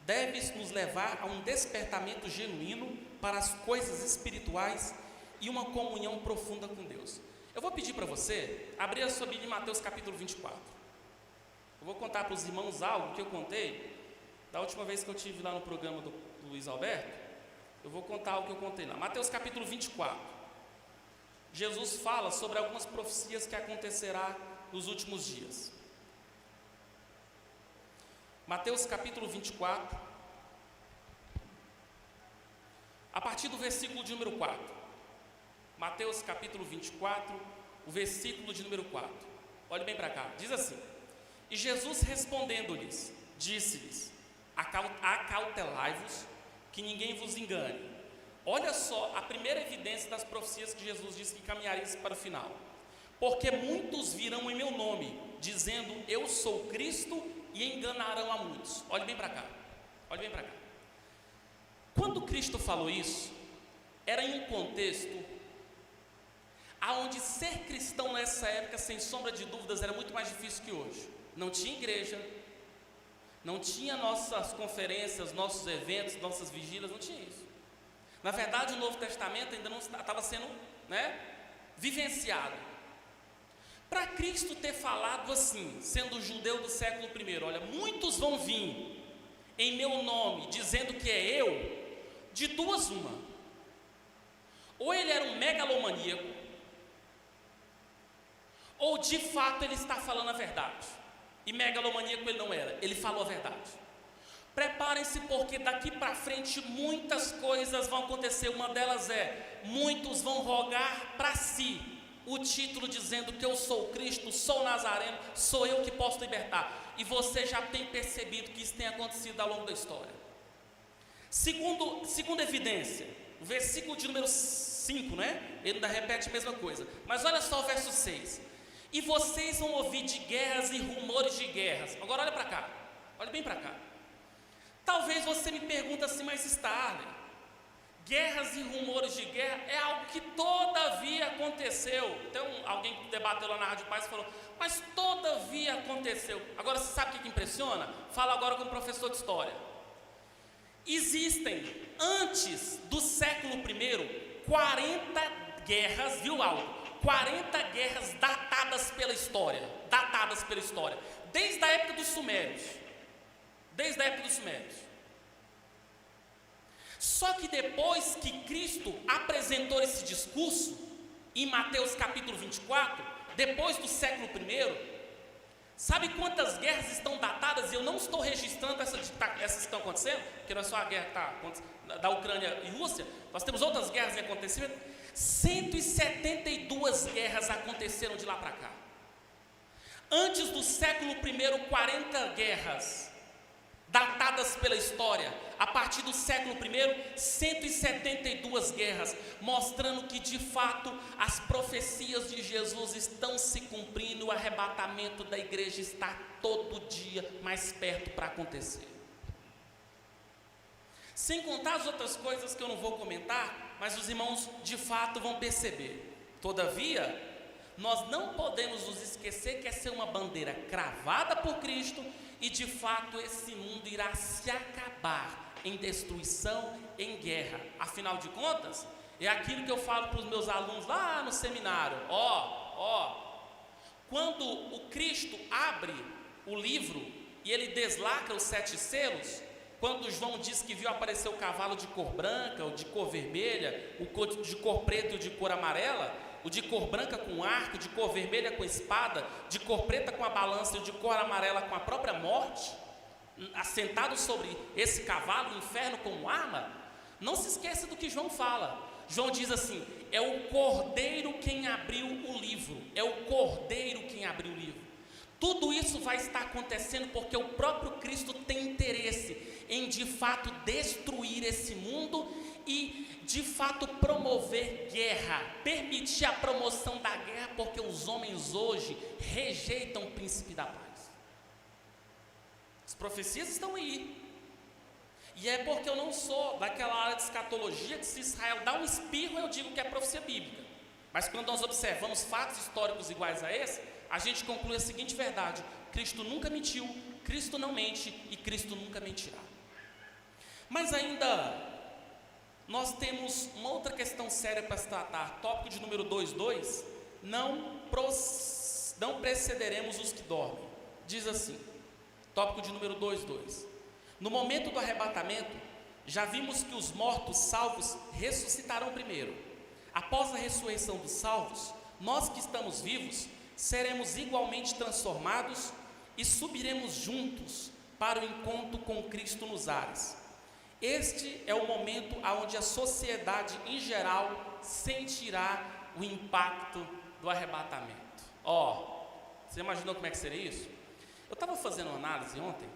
deve nos levar a um despertamento genuíno para as coisas espirituais e uma comunhão profunda com Deus. Eu vou pedir para você abrir a sua Bíblia em Mateus capítulo 24. Eu vou contar para os irmãos algo que eu contei da última vez que eu estive lá no programa do Luiz Alberto. Eu vou contar algo que eu contei lá. Mateus capítulo 24. Jesus fala sobre algumas profecias que acontecerá nos últimos dias. Mateus capítulo 24, a partir do versículo de número 4. Mateus capítulo 24, o versículo de número 4. Olhe bem para cá, diz assim: E Jesus respondendo-lhes, disse-lhes: Acautelai-vos, que ninguém vos engane. Olha só a primeira evidência das profecias que Jesus disse que caminharia para o final. Porque muitos virão em meu nome, dizendo, eu sou Cristo, e enganarão a muitos. Olhe bem para cá, olhe bem para cá. Quando Cristo falou isso, era em um contexto aonde ser cristão nessa época, sem sombra de dúvidas, era muito mais difícil que hoje. Não tinha igreja, não tinha nossas conferências, nossos eventos, nossas vigílias, não tinha isso. Na verdade, o Novo Testamento ainda não estava sendo, vivenciado. Para Cristo ter falado assim, sendo judeu do século I, olha, muitos vão vir em meu nome, dizendo que é eu, de duas uma. Ou ele era um megalomaníaco, ou de fato ele está falando a verdade. E megalomaníaco ele não era, ele falou a verdade. Preparem-se, porque daqui para frente muitas coisas vão acontecer. Uma delas é, muitos vão rogar para si o título dizendo que eu sou Cristo, sou Nazareno, sou eu que posso libertar. E você já tem percebido que isso tem acontecido ao longo da história. Segunda evidência, o versículo de número 5, ele ainda repete a mesma coisa. Mas olha só o verso 6. E vocês vão ouvir de guerras e rumores de guerras. Agora olha para cá, olha bem para cá. Talvez você me pergunte assim, mas Starley, guerras e rumores de guerra é algo que todavia aconteceu. Então alguém que debateu lá na Rádio Paz falou, mas todavia aconteceu. Agora você sabe o que impressiona? Fala agora com o professor de história. Existem, antes do século I, 40 guerras, viu algo? 40 guerras datadas pela história, desde a época dos Sumérios. Só que depois que Cristo apresentou esse discurso, em Mateus capítulo 24, depois do século I, sabe quantas guerras estão datadas? E eu não estou registrando essas que estão acontecendo, porque não é só a guerra da Ucrânia e Rússia, nós temos outras guerras em acontecimento. 172 guerras aconteceram de lá para cá. Antes do século I, 40 guerras datadas pela história. A partir do século I, 172 guerras, mostrando que de fato as profecias de Jesus estão se cumprindo. O arrebatamento da igreja está todo dia mais perto para acontecer. Sem contar as outras coisas que eu não vou comentar, mas os irmãos de fato vão perceber. Todavia, nós não podemos nos esquecer que essa é uma bandeira cravada por Cristo e de fato esse mundo irá se acabar em destruição, em guerra. Afinal de contas, é aquilo que eu falo para os meus alunos lá no seminário. Quando o Cristo abre o livro e ele deslacra os 7 selos, quando João diz que viu aparecer o cavalo de cor branca, o de cor vermelha, o de cor preta e o de cor amarela, o de cor branca com arco, de cor vermelha com espada, de cor preta com a balança e o de cor amarela com a própria morte, assentado sobre esse cavalo, o inferno como arma, não se esqueça do que João fala. João diz assim, é o Cordeiro quem abriu o livro, Tudo isso vai estar acontecendo porque o próprio Cristo tem interesse em de fato destruir esse mundo e de fato promover guerra, permitir a promoção da guerra, porque os homens hoje rejeitam o príncipe da paz. As profecias estão aí. E é porque eu não sou daquela área de escatologia que se Israel dá um espirro eu digo que é profecia bíblica. Mas quando nós observamos fatos históricos iguais a esse, a gente conclui a seguinte verdade: Cristo nunca mentiu, Cristo não mente e Cristo nunca mentirá. Mas ainda nós temos uma outra questão séria para se tratar. Tópico de número 2:2, não precederemos os que dormem. Diz assim, tópico de número 2:2: no momento do arrebatamento, já vimos que os mortos salvos ressuscitarão primeiro. Após a ressurreição dos salvos, nós que estamos vivos seremos igualmente transformados e subiremos juntos para o encontro com Cristo nos ares. Este é o momento onde a sociedade em geral sentirá o impacto do arrebatamento. Você imaginou como é que seria isso? Eu estava fazendo uma análise ontem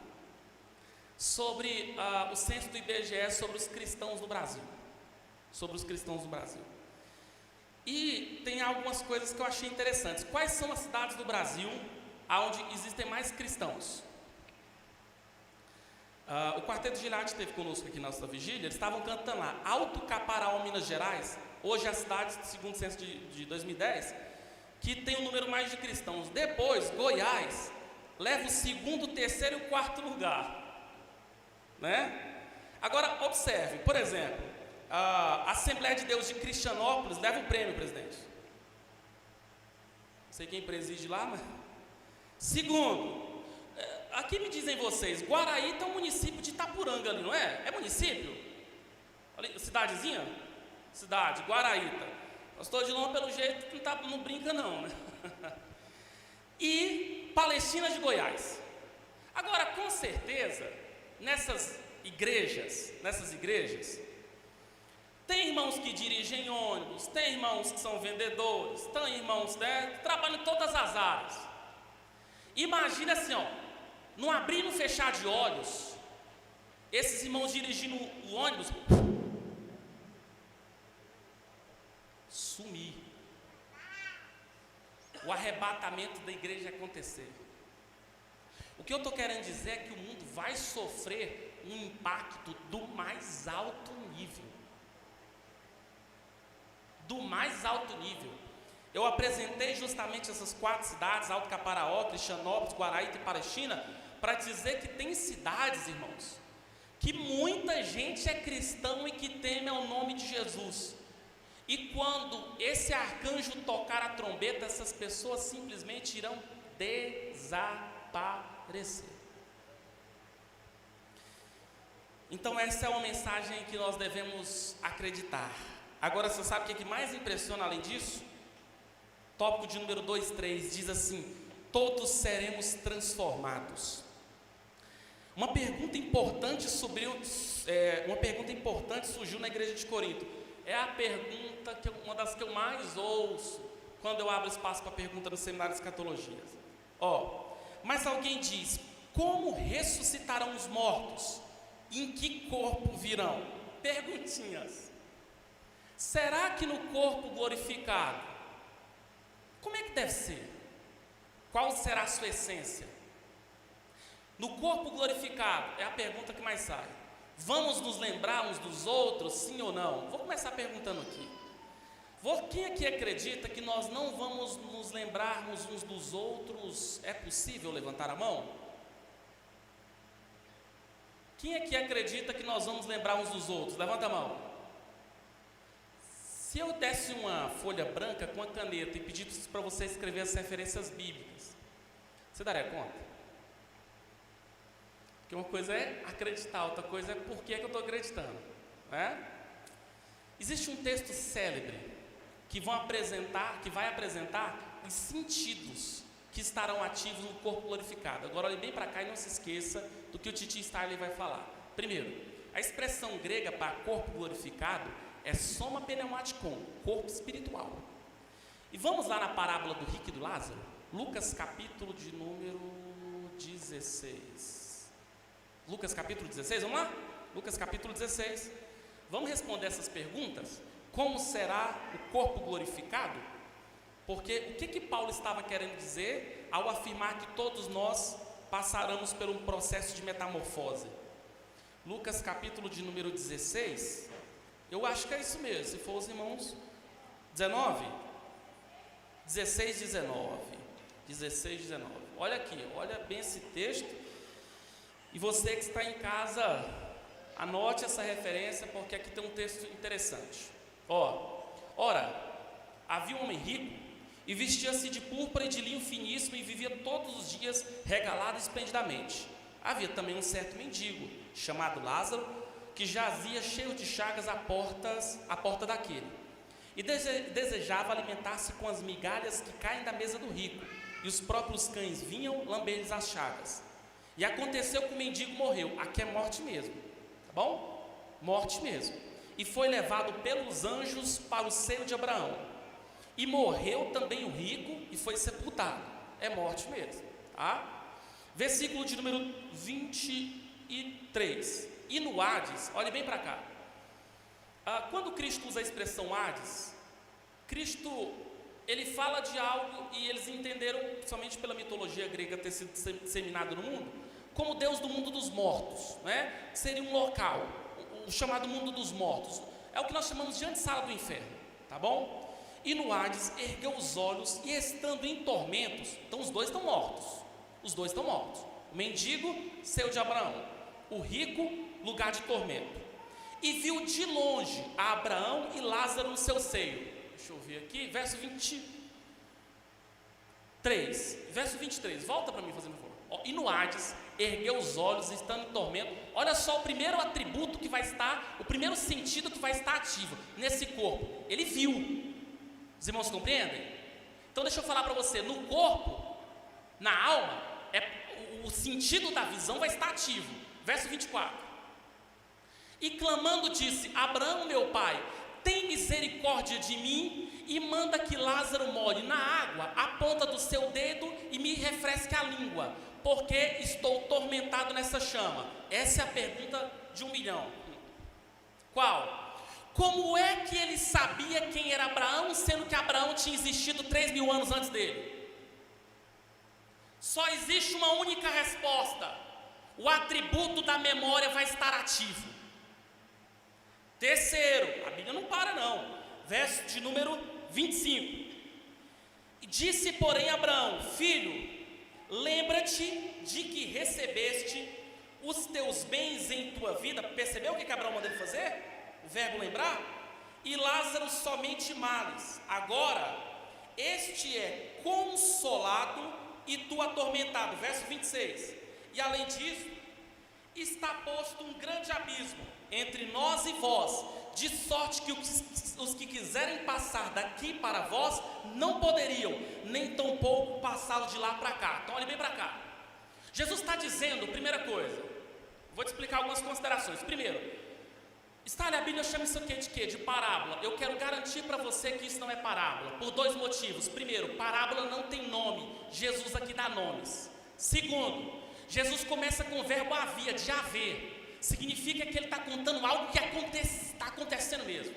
sobre o censo do IBGE sobre os cristãos no Brasil. E tem algumas coisas que eu achei interessantes. Quais são as cidades do Brasil onde existem mais cristãos? O Quarteto Girardi esteve conosco aqui na nossa vigília. Eles estavam cantando lá, Alto Caparaó, Minas Gerais. Hoje é a cidade, segundo o censo de 2010, que tem o número mais de cristãos. Depois, Goiás leva o segundo, terceiro e o quarto lugar, né? Agora, observe, por exemplo, a Assembleia de Deus de Cristianópolis leva o prêmio, presidente. Não sei quem preside lá, mas... Segundo, aqui me dizem vocês, Guaraíta é um município de Itapuranga ali, não é? É município? Ali, cidadezinha? Cidade, Guaraíta. Pastor Dilon, pelo jeito, não brinca não, né? E Palestina de Goiás. Agora, com certeza, nessas igrejas, tem irmãos que dirigem ônibus, tem irmãos que são vendedores, tem irmãos, né, que trabalham em todas as áreas. Imagina assim, no abrir e no fechar de olhos, esses irmãos dirigindo o ônibus, sumir. O arrebatamento da igreja acontecer. O que eu estou querendo dizer é que o mundo vai sofrer um impacto do mais alto nível. Do mais alto nível. Eu apresentei justamente essas 4 cidades, Alto Caparaó, Cristianópolis, Guaraíta e Palestina, para dizer que tem cidades, irmãos, que muita gente é cristão e que teme ao nome de Jesus. E quando esse arcanjo tocar a trombeta, essas pessoas simplesmente irão desaparecer. Então essa é uma mensagem que nós devemos acreditar. Agora você sabe o que mais impressiona além disso? Tópico de número 2:3 diz assim: todos seremos transformados. Uma pergunta importante surgiu na igreja de Corinto. É a pergunta uma das que eu mais ouço quando eu abro espaço para pergunta no seminário de escatologia. Mas alguém diz: como ressuscitarão os mortos? Em que corpo virão? Perguntinhas. Será que no corpo glorificado? Como é que deve ser? Qual será a sua essência? No corpo glorificado, é a pergunta que mais sai. Vamos nos lembrar uns dos outros, sim ou não? Vou começar perguntando aqui. Quem aqui acredita que nós não vamos nos lembrarmos uns dos outros? É possível levantar a mão? Quem aqui acredita que nós vamos lembrar uns dos outros? Levanta a mão. Se eu desse uma folha branca com uma caneta e pedisse para você escrever as referências bíblicas, você daria conta? Porque uma coisa é acreditar, outra coisa é por que eu estou acreditando, né? Existe um texto célebre que vai apresentar os sentidos que estarão ativos no corpo glorificado. Agora olhe bem para cá e não se esqueça do que o Titi Starley vai falar. Primeiro, a expressão grega para corpo glorificado é soma pneumatikon, corpo espiritual. E vamos lá na parábola do rico e do Lázaro. Lucas capítulo de número 16. Lucas capítulo 16, vamos lá? Lucas capítulo 16. Vamos responder essas perguntas? Como será o corpo glorificado? Porque o que Paulo estava querendo dizer ao afirmar que todos nós passaremos por um processo de metamorfose? Lucas capítulo de número 16, eu acho que é isso mesmo, se for os irmãos, 19, 16, 19, 16, 19, olha aqui, olha bem esse texto, e você que está em casa, anote essa referência, porque aqui tem um texto interessante. Ora, havia um homem rico, e vestia-se de púrpura e de linho finíssimo, e vivia todos os dias regalado esplendidamente. Havia também um certo mendigo, chamado Lázaro, que jazia cheio de chagas à porta daquele, e desejava alimentar-se com as migalhas que caem da mesa do rico, e os próprios cães vinham lamber-lhes as chagas. E aconteceu que o mendigo morreu. Aqui é morte mesmo, tá bom? Morte mesmo. E foi levado pelos anjos para o seio de Abraão. E morreu também o rico e foi sepultado. É morte mesmo, tá? Versículo de número 23. E no Hades, olhe bem para cá. Quando Cristo usa a expressão Hades, Cristo, ele fala de algo, e eles entenderam, somente pela mitologia grega ter sido disseminado no mundo, como Deus do mundo dos mortos, né? Seria um local, o chamado mundo dos mortos. É o que nós chamamos de antessala do inferno, tá bom? E no Hades ergueu os olhos, e estando em tormentos, então os dois estão mortos. Os dois estão mortos. O mendigo, seio de Abraão. O rico, lugar de tormento. E viu de longe a Abraão e Lázaro no seu seio. Deixa eu ver aqui, verso 23. Verso 23, volta para mim fazendo favor. E no Hades, ergueu os olhos, estando em tormento. Olha só o primeiro atributo que vai estar, o primeiro sentido que vai estar ativo nesse corpo. Ele viu. Os irmãos compreendem? Então deixa eu falar para você, no corpo, na alma, o sentido da visão vai estar ativo. Verso 24. E clamando disse: Abraão, meu pai, tem misericórdia de mim e manda que Lázaro molhe na água a ponta do seu dedo e me refresque a língua, porque estou tormentado nessa chama. Essa é a pergunta de 1 milhão. Qual? Como é que ele sabia quem era Abraão, sendo que Abraão tinha existido 3.000 anos antes dele? Só existe uma única resposta: o atributo da memória vai estar ativo. Terceiro, a Bíblia não para não, verso de número 25. Disse, porém, Abraão: filho, lembra-te de que recebeste os teus bens em tua vida. Percebeu o que Abraão mandou ele fazer? O verbo lembrar. E Lázaro somente males. Agora, este é consolado e tu atormentado. Verso 26. E além disso, está posto um grande abismo entre nós e vós, de sorte que os que quiserem passar daqui para vós não poderiam, nem tampouco passá-lo de lá para cá. Então olhe bem para cá. Jesus está dizendo, primeira coisa, vou te explicar algumas considerações. Primeiro, a Bíblia chama isso aqui de quê? De parábola. Eu quero garantir para você que isso não é parábola, por 2 motivos. Primeiro, parábola não tem nome, Jesus aqui dá nomes. Segundo, Jesus começa com o verbo havia, de haver. Significa que ele está contando algo que está acontecendo mesmo.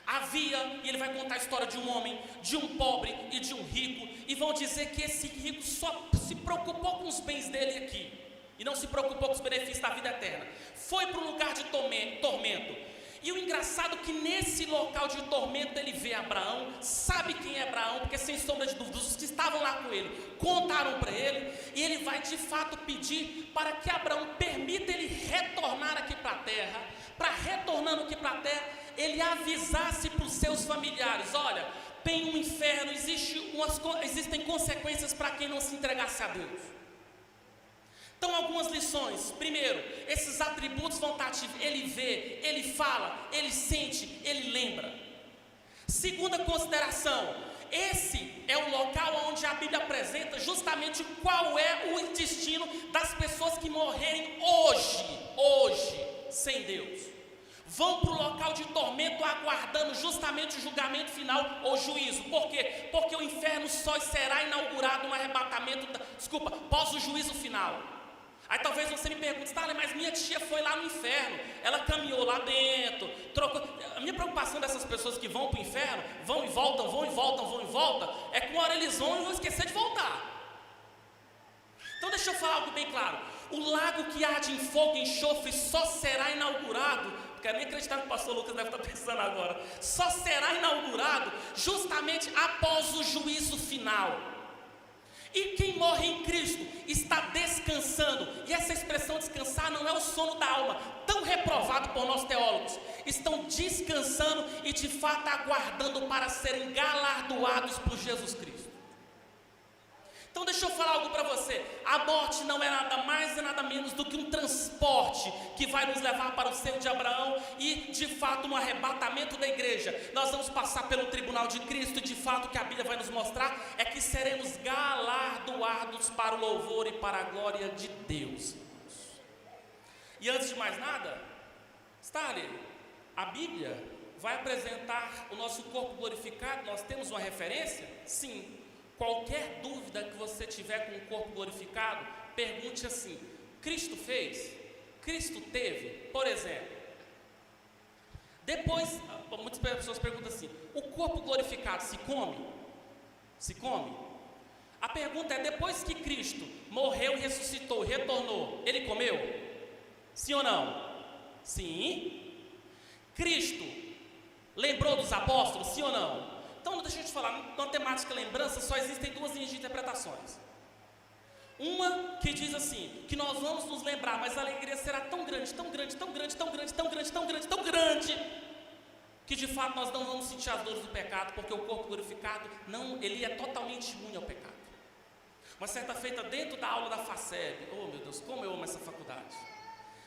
Havia, e ele vai contar a história de um homem, de um pobre e de um rico, e vão dizer que esse rico só se preocupou com os bens dele aqui, e não se preocupou com os benefícios da vida eterna. Foi para um lugar de tormento. E o engraçado é que nesse local de tormento ele vê Abraão, sabe quem é Abraão, porque sem sombra de dúvidas, os que estavam lá com ele contaram para ele, e ele vai de fato pedir para que Abraão permita ele retornar aqui para a terra, para retornando aqui para a terra, ele avisasse para os seus familiares: olha, tem um inferno, existem consequências para quem não se entregasse a Deus. Então, algumas lições. Primeiro, esses atributos vão estar ativos. Ele vê, ele fala, ele sente, ele lembra. Segunda consideração: esse é o local onde a Bíblia apresenta justamente qual é o destino das pessoas que morrerem hoje, sem Deus. vão para o local de tormento aguardando justamente o julgamento final ou juízo. Por quê? Porque o inferno só será inaugurado no arrebatamento, após o juízo final. Aí talvez você me pergunte, mas minha tia foi lá no inferno, ela caminhou lá dentro, trocou. A minha preocupação dessas pessoas que vão para o inferno, vão e voltam, vão e voltam, vão e voltam, é que uma hora eles vão e vão esquecer de voltar. Então deixa eu falar algo bem claro. O lago que arde em fogo e enxofre só será inaugurado, quero nem acreditar que o pastor Lucas deve estar pensando agora, só será inaugurado justamente após o juízo final. E quem morre em Cristo está descansando, e essa expressão descansar não é o sono da alma, tão reprovado por nós teólogos. Estão descansando e de fato aguardando para serem galardoados por Jesus Cristo. Então deixa eu falar algo para você. A morte não é nada mais e nada menos do que um transporte que vai nos levar para o seio de Abraão e de fato no arrebatamento da igreja nós vamos passar pelo tribunal de Cristo, e de fato o que a Bíblia vai nos mostrar é que seremos galardoados para o louvor e para a glória de Deus. E antes de mais nada, a Bíblia vai apresentar o nosso corpo glorificado. Nós temos uma referência? Sim. Qualquer dúvida que você tiver com o corpo glorificado, pergunte assim: Cristo fez? Cristo teve? Por exemplo, depois, muitas pessoas perguntam assim: o corpo glorificado se come? Se come? A pergunta é: depois que Cristo morreu e ressuscitou, retornou, ele comeu? Sim ou não? Sim. Cristo lembrou dos apóstolos? Sim ou não? Então, deixa eu te falar, na temática lembrança só existem duas linhas de interpretações. Uma que diz assim, que nós vamos nos lembrar, mas a alegria será tão grande, tão grande, tão grande, tão grande, tão grande, tão grande, tão grande, que de fato nós não vamos sentir as dores do pecado, porque o corpo glorificado, ele é totalmente imune ao pecado. Uma certa feita dentro da aula da FACEB, oh meu Deus, como eu amo essa faculdade.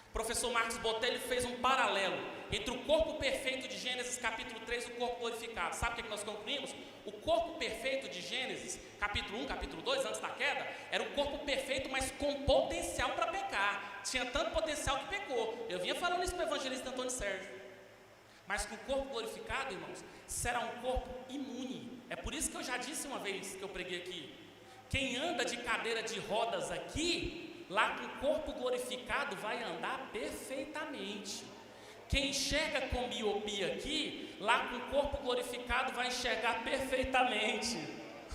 O professor Marcos Botelho fez um paralelo entre o corpo perfeito de Gênesis capítulo 3 e o corpo glorificado. Sabe o que nós concluímos? O corpo perfeito de Gênesis capítulo 1, capítulo 2, antes da queda, era um corpo perfeito, mas com potencial para pecar. Tinha tanto potencial que pecou. Eu vinha falando isso para o evangelista Antônio Sérgio. Mas que o corpo glorificado, irmãos, será um corpo imune. É por isso que eu já disse uma vez que eu preguei aqui: quem anda de cadeira de rodas aqui, lá com o corpo glorificado vai andar perfeitamente. Quem enxerga com miopia aqui, lá com o corpo glorificado vai enxergar perfeitamente.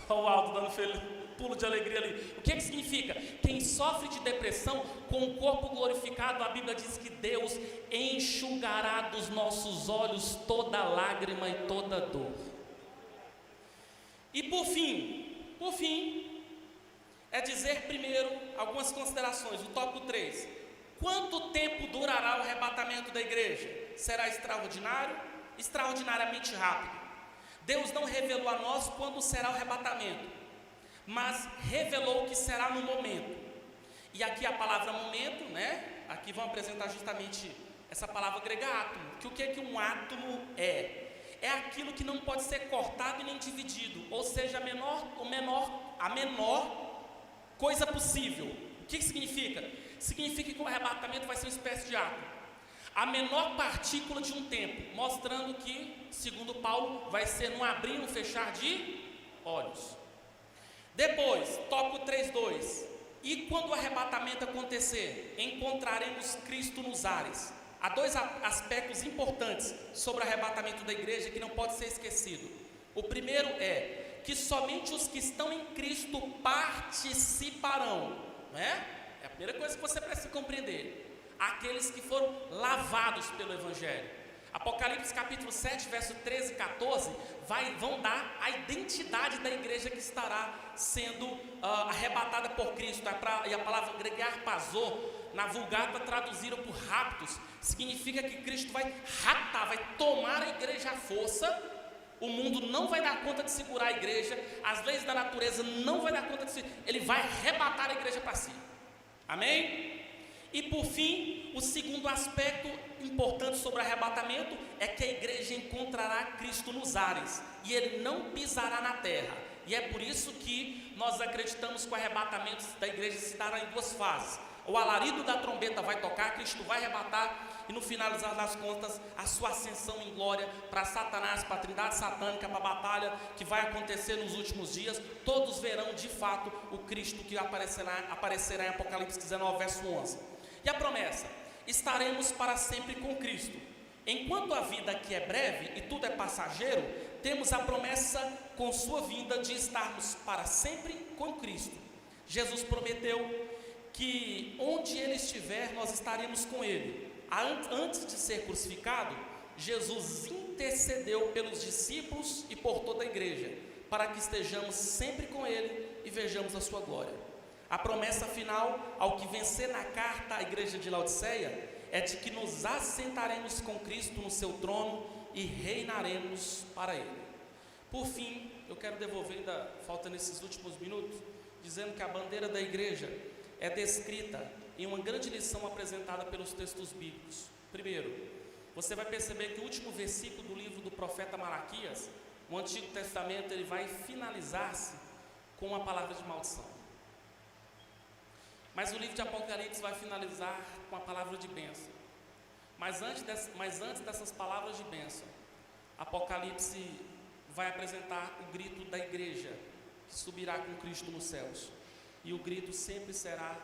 Olha o Aldo dando pulo de alegria ali. O que significa? Quem sofre de depressão, com o corpo glorificado, a Bíblia diz que Deus enxugará dos nossos olhos toda lágrima e toda dor. E por fim, é dizer primeiro algumas considerações. O tópico 3: quanto tempo durará o arrebatamento da igreja? Será extraordinário? Extraordinariamente rápido. Deus não revelou a nós quando será o arrebatamento, mas revelou que será no momento. E aqui a palavra momento, aqui vamos apresentar justamente essa palavra grega átomo. Que o que é que um átomo é? É aquilo que não pode ser cortado e nem dividido, ou seja, a menor coisa possível. O que significa? Significa que o arrebatamento vai ser uma espécie de átomo, a menor partícula de um tempo, mostrando que, segundo Paulo, vai ser num abrir e um fechar de olhos. Depois, tópico 3:2: e quando o arrebatamento acontecer, encontraremos Cristo nos ares. Há dois aspectos importantes sobre o arrebatamento da igreja que não pode ser esquecido. O primeiro é que somente os que estão em Cristo participarão, É a primeira coisa que você precisa compreender. Aqueles que foram lavados pelo Evangelho. Apocalipse capítulo 7, verso 13 e 14 vão dar a identidade da igreja que estará sendo arrebatada por Cristo. E a palavra grega arpazô, na Vulgata traduziram por raptos, significa que Cristo vai raptar, vai tomar a igreja à força. O mundo não vai dar conta de segurar a igreja, as leis da natureza não vai dar conta de segurar, ele vai arrebatar a igreja para si. Amém? E por fim, o segundo aspecto importante sobre o arrebatamento é que a igreja encontrará Cristo nos ares e ele não pisará na terra. E é por isso que nós acreditamos que o arrebatamento da igreja se dará em duas fases. O alarido da trombeta vai tocar, Cristo vai arrebatar, e no finalizar das contas, a sua ascensão em glória para Satanás, para a trindade satânica, para a batalha que vai acontecer nos últimos dias. Todos verão de fato o Cristo que aparecerá em Apocalipse 19, verso 11. E a promessa: estaremos para sempre com Cristo. Enquanto a vida aqui é breve e tudo é passageiro, temos a promessa com sua vinda de estarmos para sempre com Cristo. Jesus prometeu que onde Ele estiver, nós estaremos com Ele. Antes de ser crucificado, Jesus intercedeu pelos discípulos e por toda a igreja, para que estejamos sempre com Ele e vejamos a sua glória. A promessa final ao que vencer na carta à igreja de Laodiceia é de que nos assentaremos com Cristo no seu trono e reinaremos para Ele. Por fim, eu quero devolver, ainda falta nesses últimos minutos, dizendo que a bandeira da igreja é descrita em uma grande lição apresentada pelos textos bíblicos. Primeiro, você vai perceber que o último versículo do livro do profeta Malaquias, o Antigo Testamento, ele vai finalizar-se com uma palavra de maldição. Mas o livro de Apocalipse vai finalizar com a palavra de bênção. Mas antes dessas palavras de bênção, Apocalipse vai apresentar o grito da igreja, que subirá com Cristo nos céus. E o grito sempre será: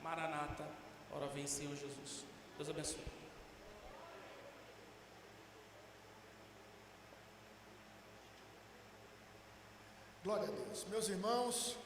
Maranata, ora vem Senhor Jesus. Deus abençoe. Glória a Deus. Meus irmãos,